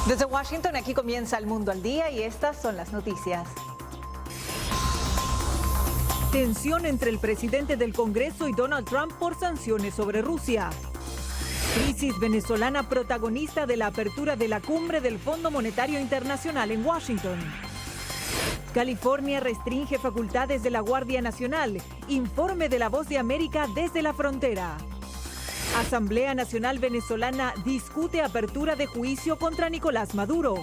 Desde Washington, aquí comienza El Mundo al Día y estas son las noticias. Tensión entre el presidente del Congreso y Donald Trump por sanciones sobre Rusia. Crisis venezolana protagonista de la apertura de la cumbre del Fondo Monetario Internacional en Washington. California restringe facultades de la Guardia Nacional. Informe de La Voz de América desde la frontera. Asamblea Nacional Venezolana discute apertura de juicio contra Nicolás Maduro.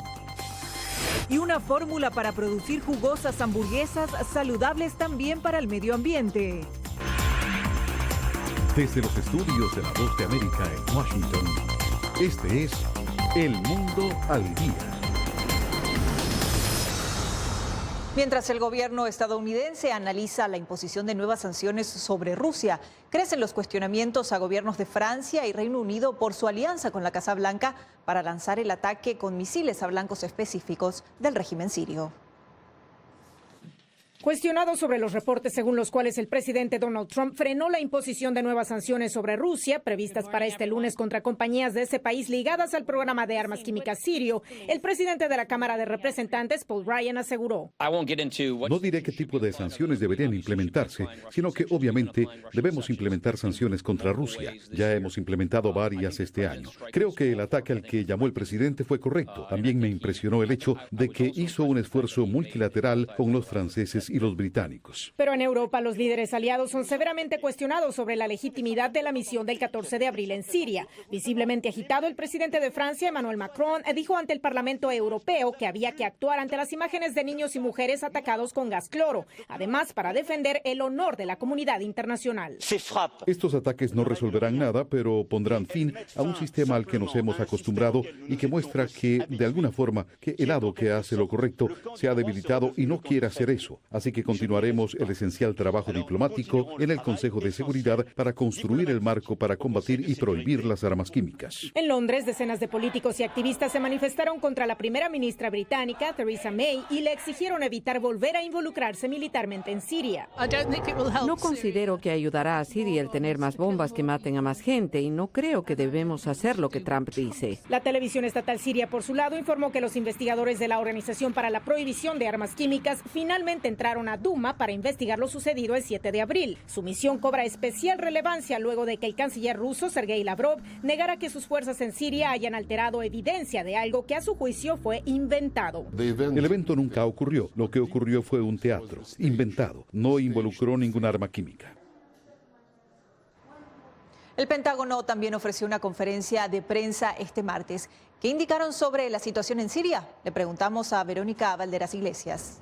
Y una fórmula para producir jugosas hamburguesas saludables también para el medio ambiente. Desde los estudios de La Voz de América en Washington, este es El Mundo al Día. Mientras el gobierno estadounidense analiza la imposición de nuevas sanciones sobre Rusia, crecen los cuestionamientos a gobiernos de Francia y Reino Unido por su alianza con la Casa Blanca para lanzar el ataque con misiles a blancos específicos del régimen sirio. Cuestionado sobre los reportes según los cuales el presidente Donald Trump frenó la imposición de nuevas sanciones sobre Rusia, previstas para este lunes contra compañías de ese país ligadas al programa de armas químicas sirio, el presidente de la Cámara de Representantes, Paul Ryan, aseguró: No diré qué tipo de sanciones deberían implementarse, sino que obviamente debemos implementar sanciones contra Rusia. Ya hemos implementado varias este año. Creo que el ataque al que llamó el presidente fue correcto. También me impresionó el hecho de que hizo un esfuerzo multilateral con los franceses y los británicos. Pero en Europa, los líderes aliados son severamente cuestionados sobre la legitimidad de la misión del 14 de abril en Siria. Visiblemente agitado, el presidente de Francia, Emmanuel Macron, dijo ante el Parlamento Europeo que había que actuar ante las imágenes de niños y mujeres atacados con gas cloro, además para defender el honor de la comunidad internacional. Estos ataques no resolverán nada, pero pondrán fin a un sistema al que nos hemos acostumbrado y que muestra que, de alguna forma, que el lado que hace lo correcto se ha debilitado y no quiere hacer eso. Así que continuaremos el esencial trabajo diplomático en el Consejo de Seguridad para construir el marco para combatir y prohibir las armas químicas. En Londres, decenas de políticos y activistas se manifestaron contra la primera ministra británica, Theresa May, y le exigieron evitar volver a involucrarse militarmente en Siria. No considero que ayudará a Siria el tener más bombas que maten a más gente y no creo que debemos hacer lo que Trump dice. La televisión estatal siria, por su lado, informó que los investigadores de la Organización para la Prohibición de Armas Químicas finalmente entraron a Duma para investigar lo sucedido el 7 de abril. Su misión cobra especial relevancia luego de que el canciller ruso, Sergei Lavrov, negara que sus fuerzas en Siria hayan alterado evidencia de algo que a su juicio fue inventado. El evento nunca ocurrió. Lo que ocurrió fue un teatro inventado. No involucró ninguna arma química. El Pentágono también ofreció una conferencia de prensa este martes. ¿Qué indicaron sobre la situación en Siria? Le preguntamos a Verónica Valderas Iglesias.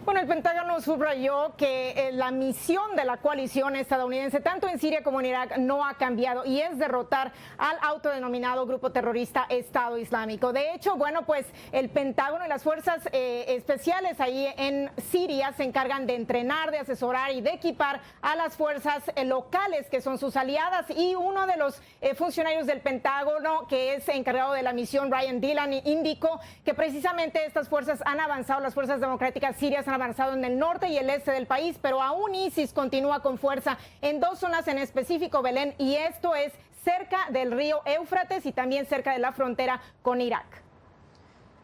Bueno, el Pentágono subrayó que la misión de la coalición estadounidense, tanto en Siria como en Irak, no ha cambiado y es derrotar al autodenominado grupo terrorista Estado Islámico. De hecho, bueno, pues el Pentágono y las fuerzas especiales ahí en Siria se encargan de entrenar, de asesorar y de equipar a las fuerzas locales que son sus aliadas, y uno de los funcionarios del Pentágono que es encargado de la misión, Ryan Dillon, indicó que precisamente estas fuerzas han avanzado, las fuerzas democráticas sirias han avanzado en el norte y el este del país, pero aún ISIS continúa con fuerza en dos zonas en específico, Belén, y esto es cerca del río Éufrates y también cerca de la frontera con Irak.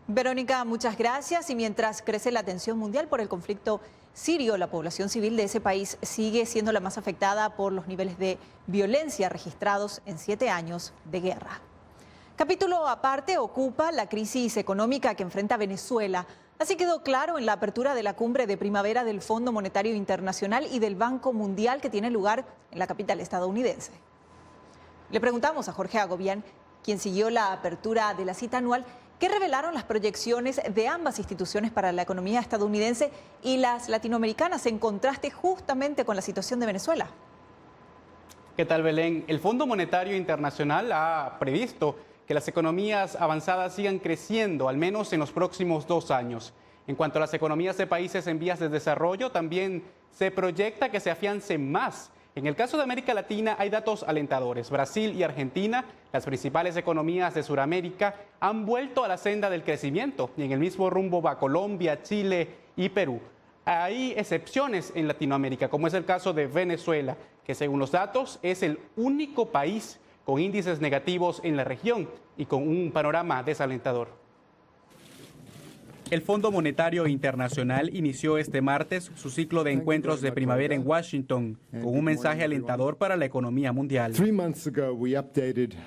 Verónica, muchas gracias. Y mientras crece la tensión mundial por el conflicto sirio, la población civil de ese país sigue siendo la más afectada por los niveles de violencia registrados en 7 años de guerra. Capítulo aparte ocupa la crisis económica que enfrenta Venezuela. Así quedó claro en la apertura de la cumbre de primavera del Fondo Monetario Internacional y del Banco Mundial que tiene lugar en la capital estadounidense. Le preguntamos a Jorge Agobián, quien siguió la apertura de la cita anual, qué revelaron las proyecciones de ambas instituciones para la economía estadounidense y las latinoamericanas en contraste justamente con la situación de Venezuela. ¿Qué tal, Belén? El Fondo Monetario Internacional ha previsto que las economías avanzadas sigan creciendo, al menos en los próximos 2 años. En cuanto a las economías de países en vías de desarrollo, también se proyecta que se afiancen más. En el caso de América Latina hay datos alentadores. Brasil y Argentina, las principales economías de Sudamérica, han vuelto a la senda del crecimiento, y en el mismo rumbo va Colombia, Chile y Perú. Hay excepciones en Latinoamérica, como es el caso de Venezuela, que según los datos es el único país con índices negativos en la región y con un panorama desalentador. El Fondo Monetario Internacional inició este martes su ciclo de encuentros de primavera en Washington con un mensaje alentador para la economía mundial.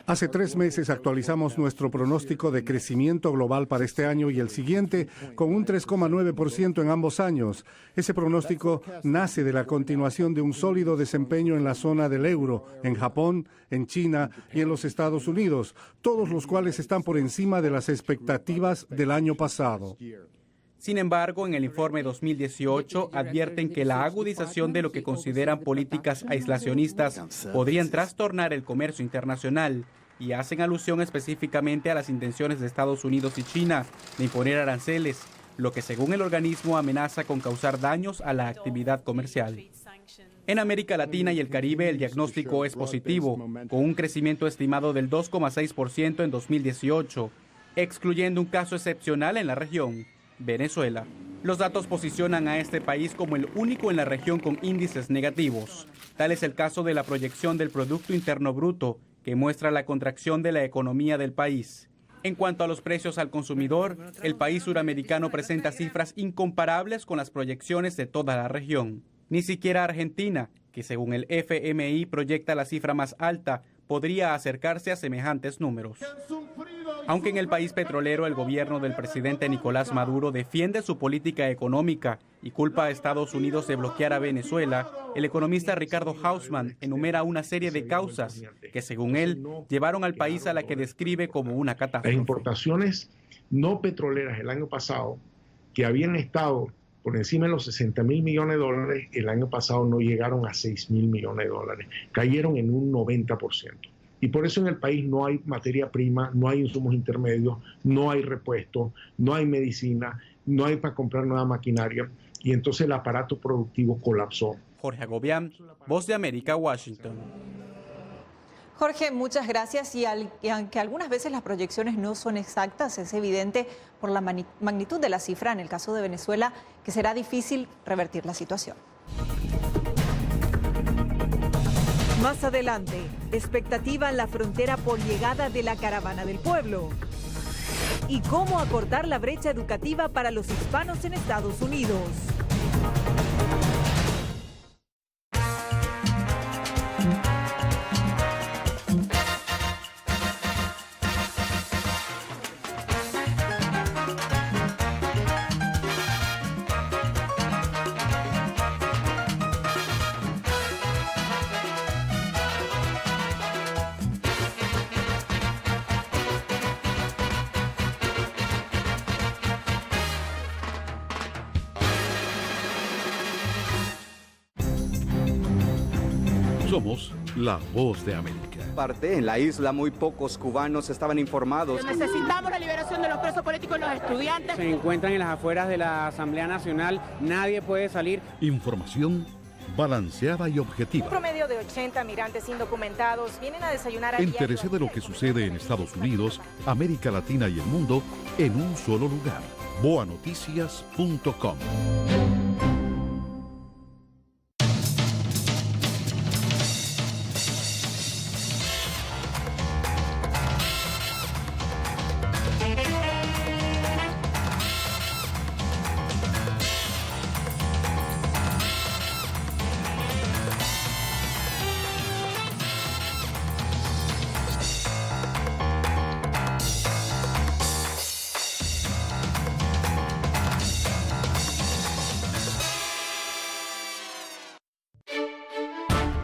Hace 3 meses actualizamos nuestro pronóstico de crecimiento global para este año y el siguiente con un 3,9% en ambos años. Ese pronóstico nace de la continuación de un sólido desempeño en la zona del euro, en Japón, en China y en los Estados Unidos, todos los cuales están por encima de las expectativas del año pasado. Sin embargo, en el informe 2018 advierten que la agudización de lo que consideran políticas aislacionistas podrían trastornar el comercio internacional y hacen alusión específicamente a las intenciones de Estados Unidos y China de imponer aranceles, lo que según el organismo amenaza con causar daños a la actividad comercial. En América Latina y el Caribe el diagnóstico es positivo, con un crecimiento estimado del 2,6% en 2018, excluyendo un caso excepcional en la región, Venezuela. Los datos posicionan a este país como el único en la región con índices negativos. Tal es el caso de la proyección del Producto Interno Bruto, que muestra la contracción de la economía del país. En cuanto a los precios al consumidor, el país suramericano presenta cifras incomparables con las proyecciones de toda la región. Ni siquiera Argentina, que según el FMI proyecta la cifra más alta, podría acercarse a semejantes números. Aunque en el país petrolero el gobierno del presidente Nicolás Maduro defiende su política económica y culpa a Estados Unidos de bloquear a Venezuela, el economista Ricardo Hausmann enumera una serie de causas que, según él, llevaron al país a la que describe como una catástrofe. Las importaciones no petroleras el año pasado, que habían estado por encima de los 60.000 millones de dólares, el año pasado no llegaron a 6.000 millones de dólares, cayeron en un 90%. Y por eso en el país no hay materia prima, no hay insumos intermedios, no hay repuestos, no hay medicina, no hay para comprar nueva maquinaria, y entonces el aparato productivo colapsó. Jorge Agobián, Voz de América, Washington. Jorge, muchas gracias. Y aunque algunas veces las proyecciones no son exactas, es evidente por la magnitud de la cifra en el caso de Venezuela que será difícil revertir la situación. Más adelante, expectativa en la frontera por llegada de la Caravana del Pueblo. ¿Y cómo acortar la brecha educativa para los hispanos en Estados Unidos? Somos la Voz de América. En la isla muy pocos cubanos estaban informados. Necesitamos la liberación de los presos políticos y los estudiantes. Se encuentran en las afueras de la Asamblea Nacional, nadie puede salir. Información balanceada y objetiva. Un promedio de 80 migrantes indocumentados vienen a desayunar a Entérese de lo que sucede en Estados Unidos, América Latina y el mundo en un solo lugar. boanoticias.com.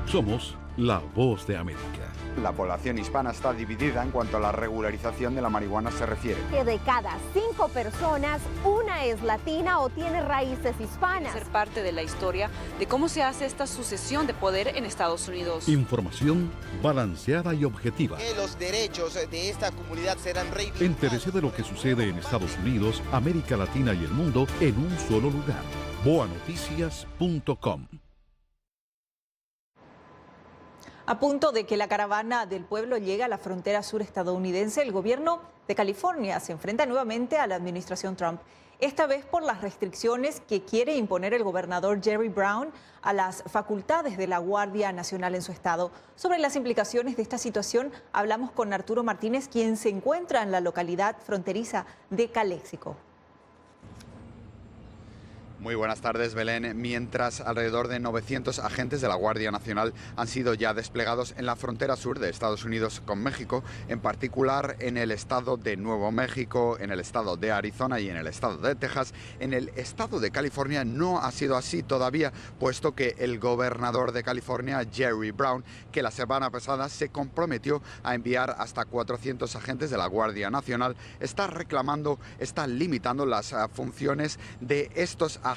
Somos la Voz de América. La población hispana está dividida en cuanto a la regularización de la marihuana se refiere. Que de cada 5 personas, una es latina o tiene raíces hispanas. Ser parte de la historia de cómo se hace esta sucesión de poder en Estados Unidos. Información balanceada y objetiva. Que los derechos de esta comunidad serán reivindicados. Entérese de lo que sucede en Estados Unidos, América Latina y el mundo en un solo lugar. boanoticias.com. A punto de que la Caravana del Pueblo llegue a la frontera sur estadounidense, el gobierno de California se enfrenta nuevamente a la administración Trump, esta vez por las restricciones que quiere imponer el gobernador Jerry Brown a las facultades de la Guardia Nacional en su estado. Sobre las implicaciones de esta situación hablamos con Arturo Martínez, quien se encuentra en la localidad fronteriza de Calexico. Muy buenas tardes, Belén. Mientras alrededor de 900 agentes de la Guardia Nacional han sido ya desplegados en la frontera sur de Estados Unidos con México, en particular en el estado de Nuevo México, en el estado de Arizona y en el estado de Texas. En el estado de California no ha sido así todavía, puesto que el gobernador de California, Jerry Brown, que la semana pasada se comprometió a enviar hasta 400 agentes de la Guardia Nacional, está limitando las funciones de estos agentes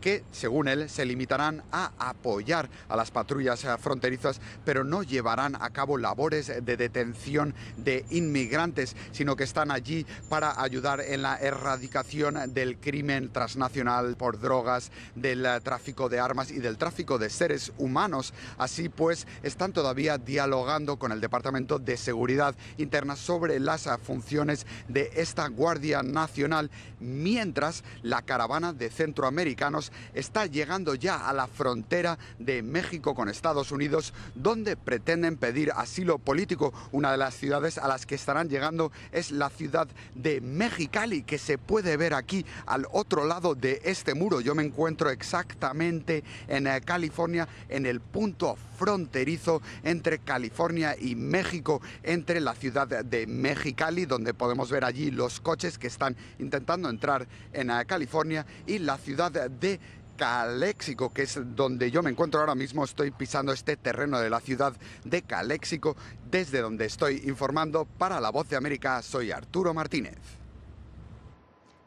que, según él, se limitarán a apoyar a las patrullas fronterizas, pero no llevarán a cabo labores de detención de inmigrantes, sino que están allí para ayudar en la erradicación del crimen transnacional por drogas, del tráfico de armas y del tráfico de seres humanos. Así pues, están todavía dialogando con el Departamento de Seguridad Interna sobre las funciones de esta Guardia Nacional, mientras la caravana de centroamericanos está llegando ya a la frontera de México con Estados Unidos, donde pretenden pedir asilo político. Una de las ciudades a las que estarán llegando es la ciudad de Mexicali, que se puede ver aquí al otro lado de este muro. Yo me encuentro exactamente en California, en el punto fronterizo entre California y México, entre la ciudad de Mexicali, donde podemos ver allí los coches que están intentando entrar en California, y la ciudad de Calexico, que es donde yo me encuentro ahora mismo. Estoy pisando este terreno de la ciudad de Calexico, desde donde estoy informando para La Voz de América. Soy Arturo Martínez.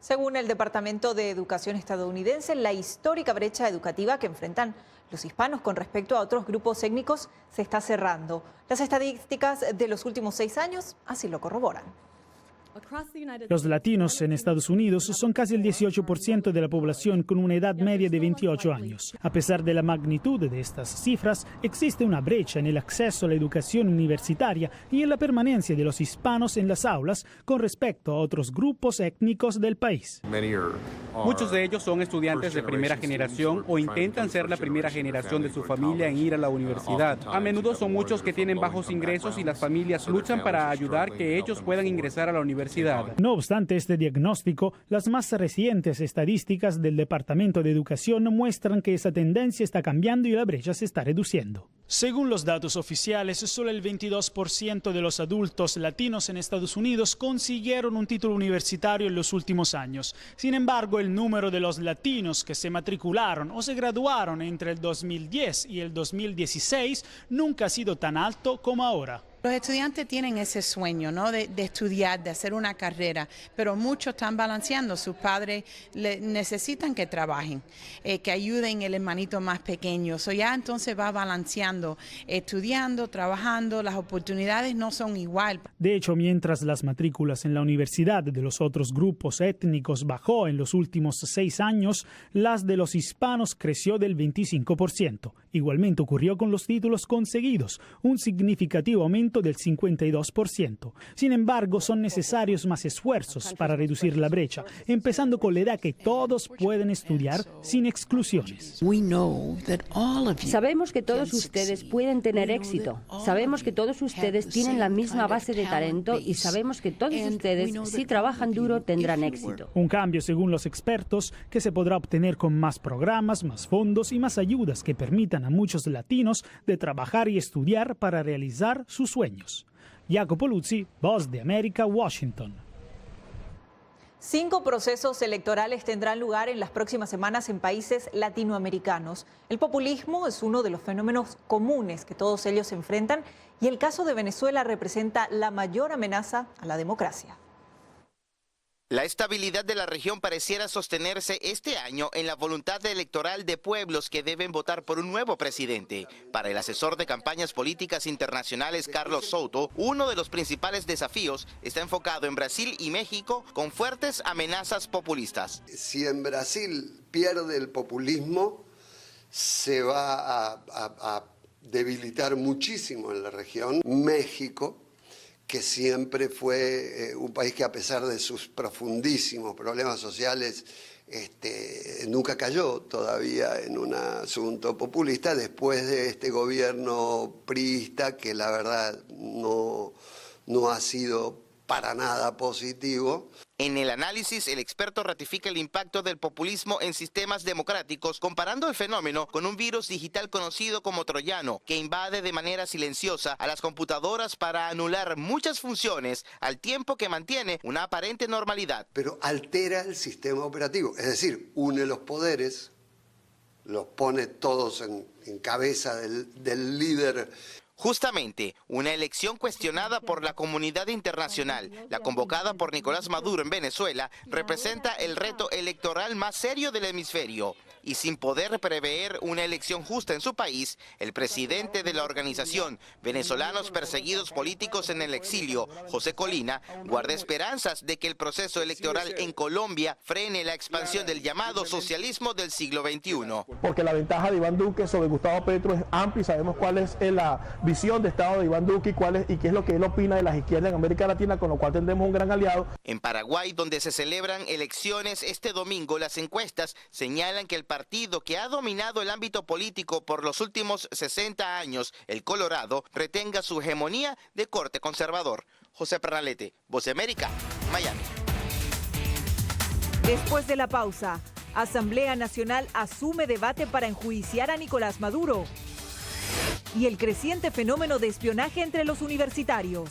Según el Departamento de Educación estadounidense, la histórica brecha educativa que enfrentan los hispanos con respecto a otros grupos étnicos se está cerrando. Las estadísticas de los últimos 6 años así lo corroboran. Los latinos en Estados Unidos son casi el 18% de la población con una edad media de 28 años. A pesar de la magnitud de estas cifras, existe una brecha en el acceso a la educación universitaria y en la permanencia de los hispanos en las aulas con respecto a otros grupos étnicos del país. Muchos de ellos son estudiantes de primera generación o intentan ser la primera generación de su familia en ir a la universidad. A menudo son muchos que tienen bajos ingresos y las familias luchan para ayudar que ellos puedan ingresar a la universidad. No obstante este diagnóstico, las más recientes estadísticas del Departamento de Educación muestran que esa tendencia está cambiando y la brecha se está reduciendo. Según los datos oficiales, solo el 22% de los adultos latinos en Estados Unidos consiguieron un título universitario en los últimos años. Sin embargo, el número de los latinos que se matricularon o se graduaron entre el 2010 y el 2016 nunca ha sido tan alto como ahora. Los estudiantes tienen ese sueño, ¿no? de estudiar, de hacer una carrera, pero muchos están balanceando. Sus padres necesitan que trabajen, que ayuden el hermanito más pequeño. Ya entonces va balanceando, estudiando, trabajando, las oportunidades no son igual. De hecho, mientras las matrículas en la universidad de los otros grupos étnicos bajó en los últimos 6 años, las de los hispanos creció del 25%. Igualmente ocurrió con los títulos conseguidos, un significativo aumento del 52%. Sin embargo, son necesarios más esfuerzos para reducir la brecha, empezando con la edad que todos pueden estudiar sin exclusiones. Sabemos que todos ustedes pueden tener éxito. Sabemos que todos ustedes tienen la misma base de talento y sabemos que todos ustedes, si trabajan duro, tendrán éxito. Un cambio, según los expertos, que se podrá obtener con más programas, más fondos y más ayudas que permitan a muchos latinos de trabajar y estudiar para realizar sus sueños. Jacopo Luzzi, Voz de América, Washington. 5 procesos electorales tendrán lugar en las próximas semanas en países latinoamericanos. El populismo es uno de los fenómenos comunes que todos ellos enfrentan y el caso de Venezuela representa la mayor amenaza a la democracia. La estabilidad de la región pareciera sostenerse este año en la voluntad electoral de pueblos que deben votar por un nuevo presidente. Para el asesor de campañas políticas internacionales Carlos Souto, uno de los principales desafíos está enfocado en Brasil y México con fuertes amenazas populistas. Si en Brasil pierde el populismo, se va a debilitar muchísimo en la región. México, que siempre fue un país que a pesar de sus profundísimos problemas sociales, nunca cayó todavía en un asunto populista después de este gobierno priista que la verdad no ha sido para nada positivo. En el análisis, el experto ratifica el impacto del populismo en sistemas democráticos, comparando el fenómeno con un virus digital conocido como troyano, que invade de manera silenciosa a las computadoras para anular muchas funciones al tiempo que mantiene una aparente normalidad. Pero altera el sistema operativo, es decir, une los poderes, los pone todos en cabeza del líder. Justamente, una elección cuestionada por la comunidad internacional, la convocada por Nicolás Maduro en Venezuela, representa el reto electoral más serio del hemisferio. Y sin poder prever una elección justa en su país, el presidente de la organización Venezolanos Perseguidos Políticos en el Exilio, José Colina, guarda esperanzas de que el proceso electoral en Colombia frene la expansión del llamado socialismo del siglo XXI. Porque la ventaja de Iván Duque sobre Gustavo Petro es amplia y sabemos cuál es la visión de Estado de Iván Duque y qué es lo que él opina de las izquierdas en América Latina, con lo cual tendremos un gran aliado. En Paraguay, donde se celebran elecciones este domingo, las encuestas señalan que el partido que ha dominado el ámbito político por los últimos 60 años, el Colorado, retenga su hegemonía de corte conservador. José Pernalete, Voz de América, Miami. Después de la pausa, Asamblea Nacional asume debate para enjuiciar a Nicolás Maduro. Y el creciente fenómeno de espionaje entre los universitarios.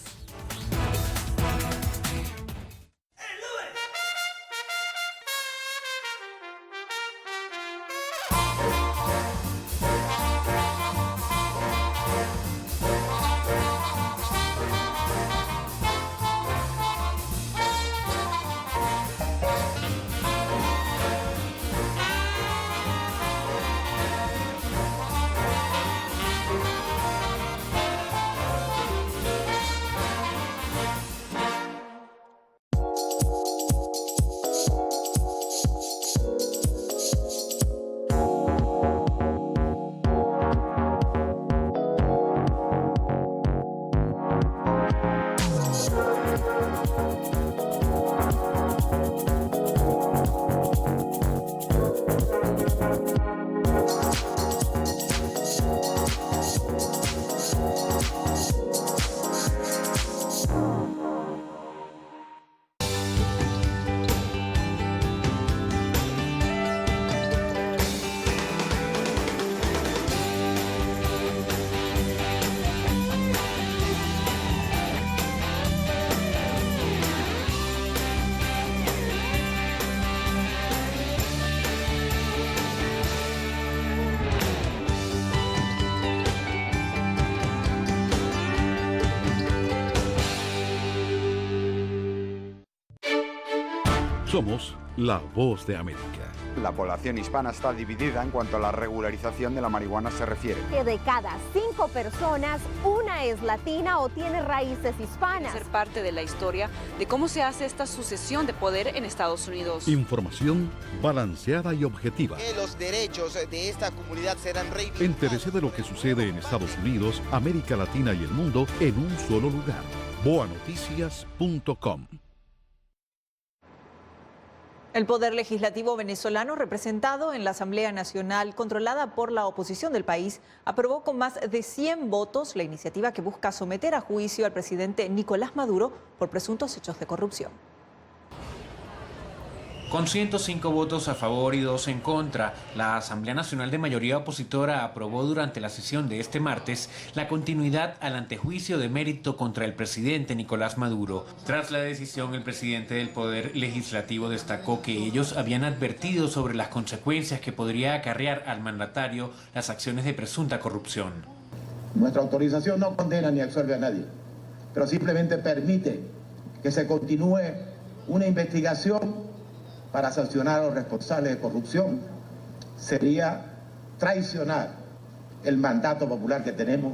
Somos la Voz de América. La población hispana está dividida en cuanto a la regularización de la marihuana se refiere. Que de cada 5 personas, una es latina o tiene raíces hispanas. Ser parte de la historia de cómo se hace esta sucesión de poder en Estados Unidos. Información balanceada y objetiva. Que los derechos de esta comunidad serán reivindicados. Entérese de lo que sucede en Estados Unidos, América Latina y el mundo en un solo lugar. boanoticias.com. El Poder Legislativo venezolano, representado en la Asamblea Nacional, controlada por la oposición del país, aprobó con más de 100 votos la iniciativa que busca someter a juicio al presidente Nicolás Maduro por presuntos hechos de corrupción. Con 105 votos a favor y 2 en contra, la Asamblea Nacional de mayoría opositora aprobó durante la sesión de este martes la continuidad al antejuicio de mérito contra el presidente Nicolás Maduro. Tras la decisión, el presidente del Poder Legislativo destacó que ellos habían advertido sobre las consecuencias que podría acarrear al mandatario las acciones de presunta corrupción. Nuestra autorización no condena ni absuelve a nadie, pero simplemente permite que se continúe una investigación para sancionar a los responsables de corrupción. Sería traicionar el mandato popular que tenemos,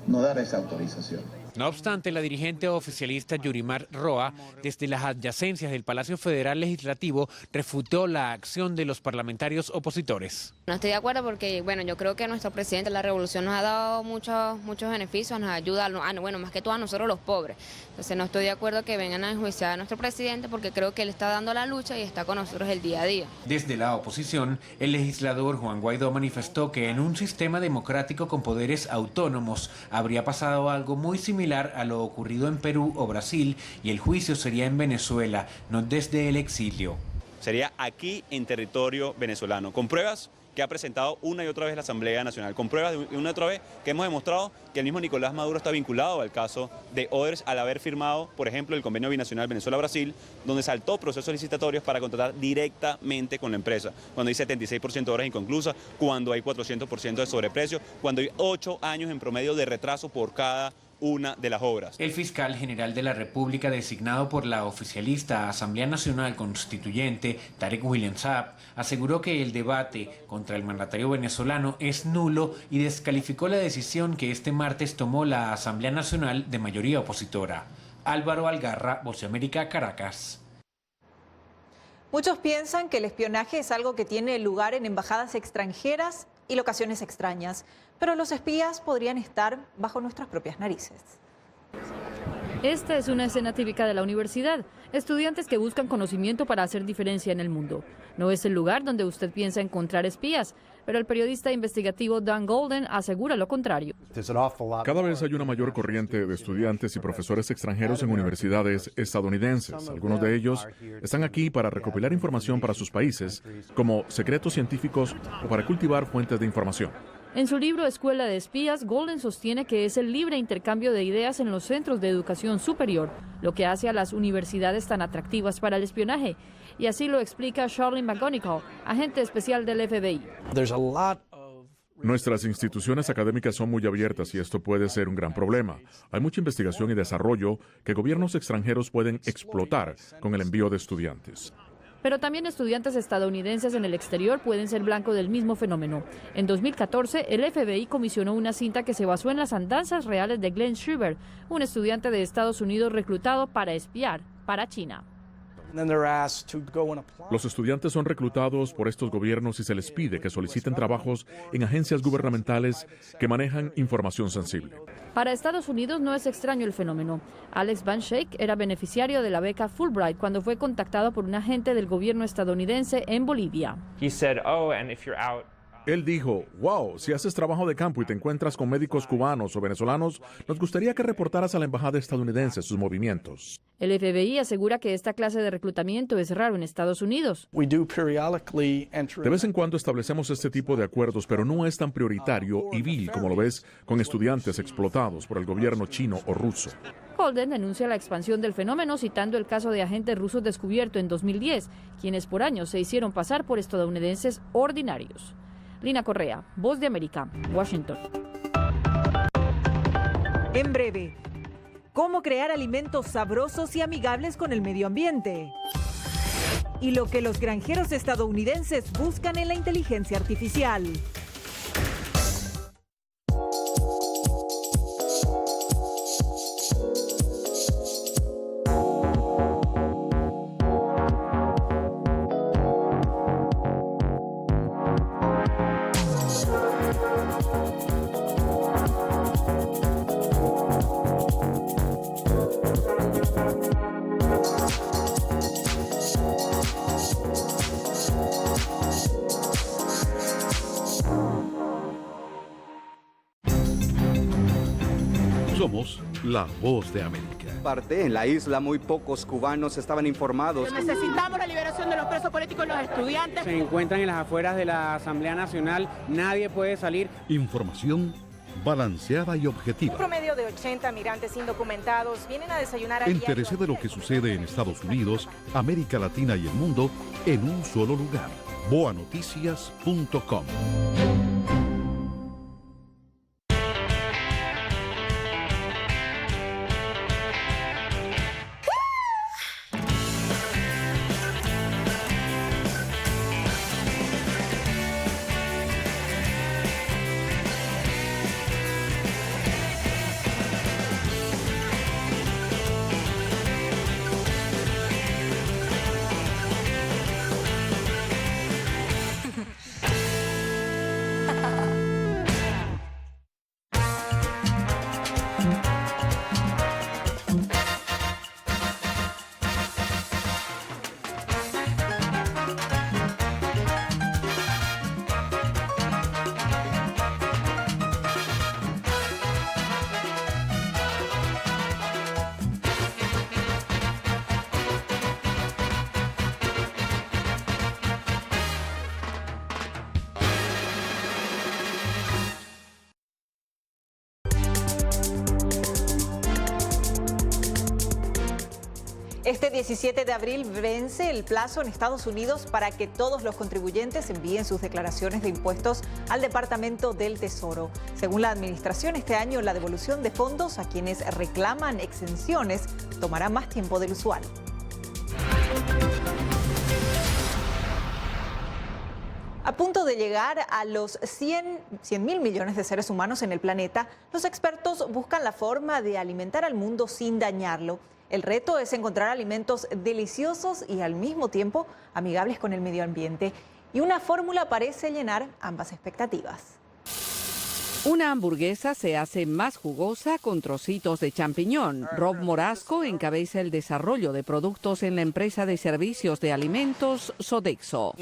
no dar esa autorización. No obstante, la dirigente oficialista Yurimar Roa, desde las adyacencias del Palacio Federal Legislativo, refutó la acción de los parlamentarios opositores. No estoy de acuerdo porque, bueno, yo creo que nuestro presidente de la revolución nos ha dado muchos beneficios, nos ayuda, bueno, más que todo a nosotros los pobres. Entonces no estoy de acuerdo que vengan a enjuiciar a nuestro presidente porque creo que él está dando la lucha y está con nosotros el día a día. Desde la oposición, el legislador Juan Guaidó manifestó que en un sistema democrático con poderes autónomos habría pasado algo muy similar similar a lo ocurrido en Perú o Brasil, y el juicio sería en Venezuela, no desde el exilio. Sería aquí en territorio venezolano, con pruebas que ha presentado una y otra vez la Asamblea Nacional, con pruebas de una y otra vez que hemos demostrado que el mismo Nicolás Maduro está vinculado al caso de Odebrecht al haber firmado, por ejemplo, el convenio binacional Venezuela-Brasil, donde saltó procesos licitatorios para contratar directamente con la empresa, cuando hay 76% de horas inconclusas, cuando hay 400% de sobreprecio, cuando hay 8 años en promedio de retraso por cada una de las obras. El fiscal general de la República, designado por la oficialista Asamblea Nacional Constituyente, Tarek William Saab, aseguró que el debate contra el mandatario venezolano es nulo y descalificó la decisión que este martes tomó la Asamblea Nacional de mayoría opositora. Álvaro Algarra, Voz de América, Caracas. Muchos piensan que el espionaje es algo que tiene lugar en embajadas extranjeras y locaciones extrañas, pero los espías podrían estar bajo nuestras propias narices. Esta es una escena típica de la universidad. Estudiantes que buscan conocimiento para hacer diferencia en el mundo. No es el lugar donde usted piensa encontrar espías, pero el periodista investigativo Dan Golden asegura lo contrario. Cada vez hay una mayor corriente de estudiantes y profesores extranjeros en universidades estadounidenses. Algunos de ellos están aquí para recopilar información para sus países, como secretos científicos o para cultivar fuentes de información. En su libro Escuela de Espías, Golden sostiene que es el libre intercambio de ideas en los centros de educación superior, lo que hace a las universidades tan atractivas para el espionaje. Y así lo explica Charlie McGonigal, agente especial del FBI. Nuestras instituciones académicas son muy abiertas y esto puede ser un gran problema. Hay mucha investigación y desarrollo que gobiernos extranjeros pueden explotar con el envío de estudiantes. Pero también estudiantes estadounidenses en el exterior pueden ser blanco del mismo fenómeno. En 2014, el FBI comisionó una cinta que se basó en las andanzas reales de Glenn Schreiber, un estudiante de Estados Unidos reclutado para espiar para China. Los estudiantes son reclutados por estos gobiernos y se les pide que soliciten trabajos en agencias gubernamentales que manejan información sensible. Para Estados Unidos no es extraño el fenómeno. Alex Van Schaik era beneficiario de la beca Fulbright cuando fue contactado por un agente del gobierno estadounidense en Bolivia. Él dijo, wow, si haces trabajo de campo y te encuentras con médicos cubanos o venezolanos, nos gustaría que reportaras a la embajada estadounidense sus movimientos. El FBI asegura que esta clase de reclutamiento es raro en Estados Unidos. De vez en cuando establecemos este tipo de acuerdos, pero no es tan prioritario y vil como lo ves con estudiantes explotados por el gobierno chino o ruso. Golden denuncia la expansión del fenómeno citando el caso de agentes rusos descubierto en 2010, quienes por años se hicieron pasar por estadounidenses ordinarios. Lina Correa, Voz de América, Washington. En breve, ¿cómo crear alimentos sabrosos y amigables con el medio ambiente? Y lo que los granjeros estadounidenses buscan en la inteligencia artificial. Somos la Voz de América. En la isla muy pocos cubanos estaban informados. Necesitamos la liberación de los presos políticos y los estudiantes. Se encuentran en las afueras de la Asamblea Nacional, nadie puede salir. Información balanceada y objetiva. Un promedio de 80 migrantes indocumentados vienen a desayunar. Entérese de lo que sucede en Estados Unidos, América Latina y el mundo en un solo lugar. boanoticias.com. Este 17 de abril vence el plazo en Estados Unidos para que todos los contribuyentes envíen sus declaraciones de impuestos al Departamento del Tesoro. Según la administración, este año la devolución de fondos a quienes reclaman exenciones tomará más tiempo del usual. A punto de llegar a los 100.000 millones de seres humanos en el planeta, los expertos buscan la forma de alimentar al mundo sin dañarlo. El reto es encontrar alimentos deliciosos y al mismo tiempo amigables con el medio ambiente. Y una fórmula parece llenar ambas expectativas. Una hamburguesa se hace más jugosa con trocitos de champiñón. Rob Morasco encabeza el desarrollo de productos en la empresa de servicios de alimentos Sodexo.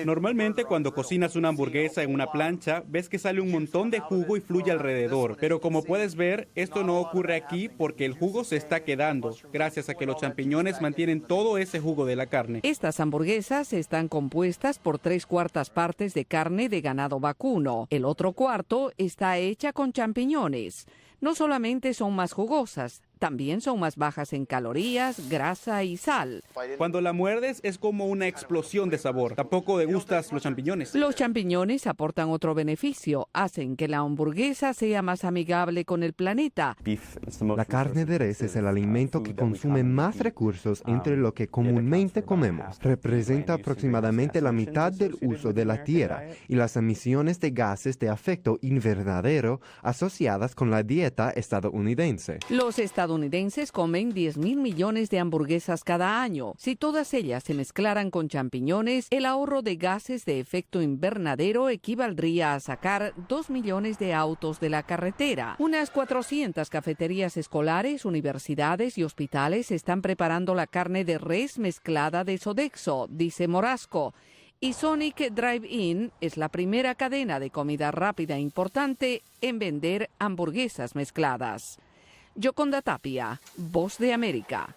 Normalmente cuando cocinas una hamburguesa en una plancha, ves que sale un montón de jugo y fluye alrededor. Pero como puedes ver, esto no ocurre aquí porque el jugo se está quedando, gracias a que los champiñones mantienen todo ese jugo de la carne. Estas hamburguesas están compuestas por 3/4 partes de carne de ganado vacuno. El otro cuarto está hecha con champiñones. No solamente son más jugosas, también son más bajas en calorías, grasa y sal. Cuando la muerdes es como una explosión de sabor. ¿Tampoco degustas los champiñones? Los champiñones aportan otro beneficio. Hacen que la hamburguesa sea más amigable con el planeta. La carne de res es el alimento que consume más recursos entre lo que comúnmente comemos. Representa aproximadamente la mitad del uso de la tierra y las emisiones de gases de efecto invernadero asociadas con la dieta estadounidense. Los estadounidenses comen 10.000 millones de hamburguesas cada año. Si todas ellas se mezclaran con champiñones, el ahorro de gases de efecto invernadero equivaldría a sacar 2 millones de autos de la carretera. Unas 400 cafeterías escolares, universidades y hospitales están preparando la carne de res mezclada de Sodexo, dice Morasco. Y Sonic Drive-In es la primera cadena de comida rápida importante en vender hamburguesas mezcladas. Yoconda Tapia, Voz de América.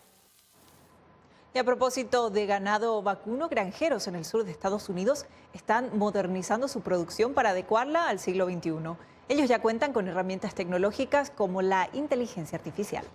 Y a propósito de ganado vacuno, granjeros en el sur de Estados Unidos están modernizando su producción para adecuarla al siglo XXI. Ellos ya cuentan con herramientas tecnológicas como la inteligencia artificial.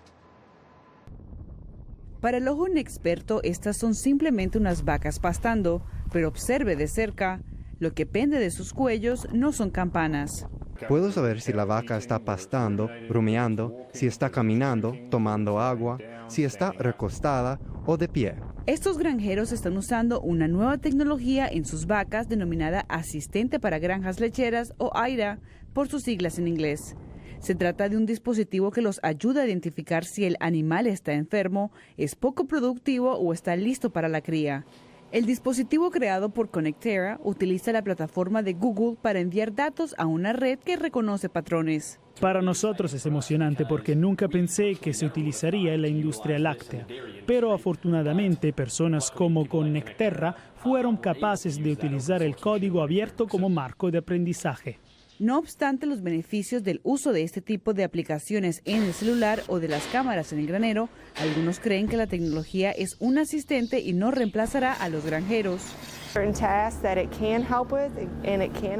Para el ojo inexperto, estas son simplemente unas vacas pastando, pero observe de cerca, lo que pende de sus cuellos no son campanas. Puedo saber si la vaca está pastando, rumiando, si está caminando, tomando agua, si está recostada o de pie. Estos granjeros están usando una nueva tecnología en sus vacas denominada Asistente para Granjas Lecheras o AIRA, por sus siglas en inglés. Se trata de un dispositivo que los ayuda a identificar si el animal está enfermo, es poco productivo o está listo para la cría. El dispositivo creado por Connectera utiliza la plataforma de Google para enviar datos a una red que reconoce patrones. Para nosotros es emocionante porque nunca pensé que se utilizaría en la industria láctea, pero afortunadamente personas como Connectera fueron capaces de utilizar el código abierto como marco de aprendizaje. No obstante los beneficios del uso de este tipo de aplicaciones en el celular o de las cámaras en el granero, algunos creen que la tecnología es un asistente y no reemplazará a los granjeros.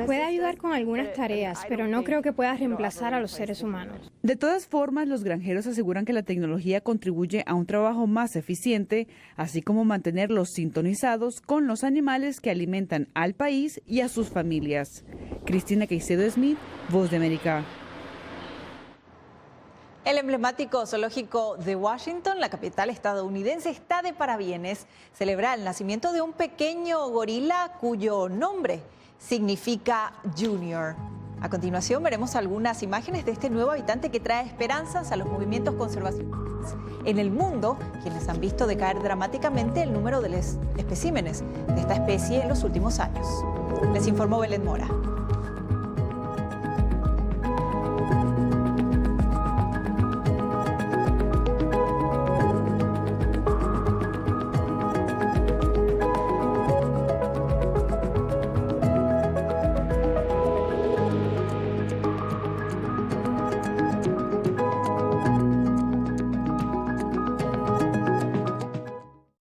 Puede ayudar con algunas tareas, pero no creo que pueda reemplazar a los seres humanos. De todas formas, los granjeros aseguran que la tecnología contribuye a un trabajo más eficiente, así como mantenerlos sintonizados con los animales que alimentan al país y a sus familias. Cristina Caicedo Smith, Voz de América. El emblemático zoológico de Washington, la capital estadounidense, está de parabienes. Celebra el nacimiento de un pequeño gorila cuyo nombre significa Junior. A continuación veremos algunas imágenes de este nuevo habitante que trae esperanzas a los movimientos conservacionistas en el mundo, quienes han visto decaer dramáticamente el número de especímenes de esta especie en los últimos años. Les informó Belén Mora.